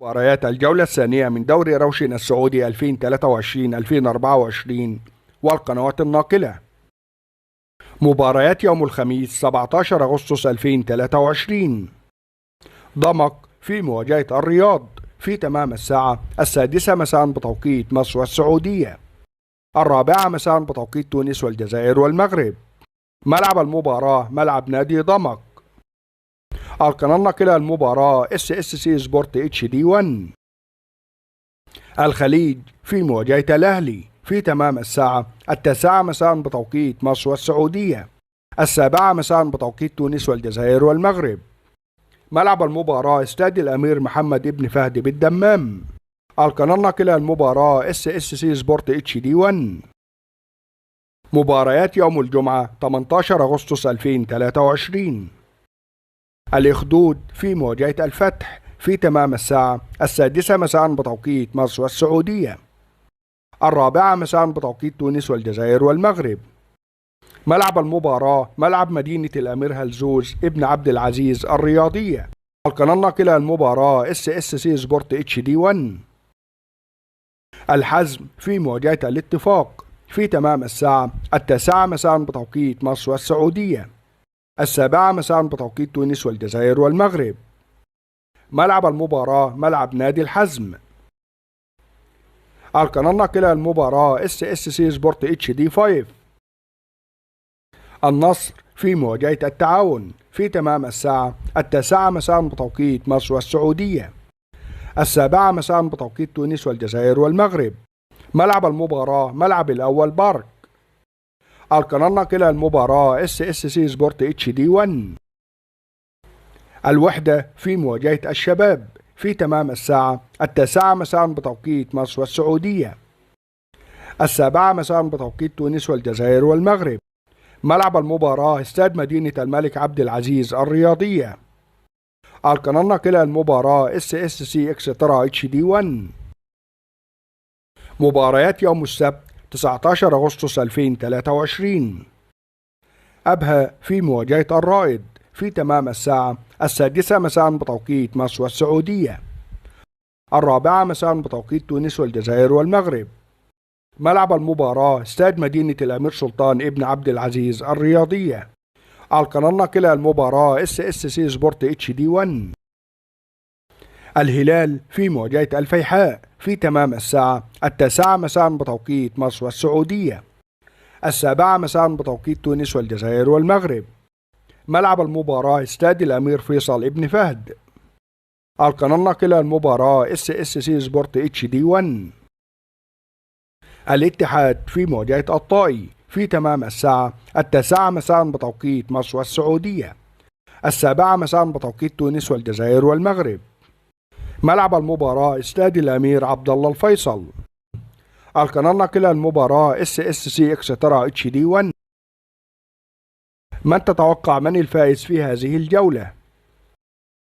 مباريات الجولة الثانية من دوري روشن السعودي 2023-2024 والقنوات الناقلة. مباريات يوم الخميس 17 أغسطس 2023. ضمك في مواجهة الرياض في تمام الساعة 6 مساء بتوقيت مصر والسعودية، 4 مساء بتوقيت تونس والجزائر والمغرب. ملعب المباراة ملعب نادي ضمك. القناة الناقلة المباراة SSC سبورت HD 1. الخليج في مواجهة الأهلي في تمام الساعة 9 مساء بتوقيت مصر والسعودية، 7 مساء بتوقيت تونس والجزائر والمغرب. ملعب المباراة استاد الأمير محمد ابن فهد بالدمام. القناة الناقلة المباراة SSC سبورت HD 1. مباريات يوم الجمعة 18 أغسطس 2023. الإخدود في مواجهة الفتح في تمام الساعة 6 مساء بتوقيت مصر والسعودية، 4 مساء بتوقيت تونس والجزائر والمغرب. ملعب المباراة ملعب مدينة الأمير هلزوز ابن عبد العزيز الرياضية. القناة الناقلة المباراة SSC سبورت HD 1. الحزم في مواجهة الاتفاق في تمام الساعة 9 مساء بتوقيت مصر والسعودية، 7 مساء بتوقيت تونس والجزائر والمغرب. ملعب المباراة ملعب نادي الحزم. القناة الناقلة المباراة SSC سبورت HD 5. النصر في مواجهة التعاون في تمام الساعة 9 مساء بتوقيت مصر والسعودية، 7 مساء بتوقيت تونس والجزائر والمغرب. ملعب المباراة ملعب الأول بارك. القناة الناقلة المباراة SSC سبورت HD 1. الوحدة في مواجهة الشباب في تمام الساعة 9 مساء بتوقيت مصر والسعودية، 7 مساء بتوقيت تونس والجزائر والمغرب. ملعب المباراة استاد مدينة الملك عبد العزيز الرياضية. القناة الناقلة المباراة SSC اكسترا HD 1. مباريات يوم السبت 19 أغسطس 2023. أبها في مواجهة الرائد في تمام الساعة 6 مساء بتوقيت مصر والسعودية، 4 مساء بتوقيت تونس والجزائر والمغرب. ملعب المباراة استاد مدينة الأمير سلطان ابن عبد العزيز الرياضية. القناة الناقلة المباراة SSC سبورت HD 1. الهلال في مواجهة الفيحاء في تمام الساعة 9 مساء بتوقيت مصر والسعودية، 7 مساء بتوقيت تونس والجزائر والمغرب. ملعب المباراة استاد الأمير فيصل ابن فهد. القناة الناقلة المباراة SSC سبورت HD 1. الاتحاد في مواجهة الطائي في تمام الساعة 9 مساء بتوقيت مصر والسعودية، 7 مساء بتوقيت تونس والجزائر والمغرب. ملعب المباراة استاد الأمير عبد الله الفيصل. القناة الناقلة المباراة SSC اكسترا HD 1. من تتوقع من الفائز في هذه الجولة؟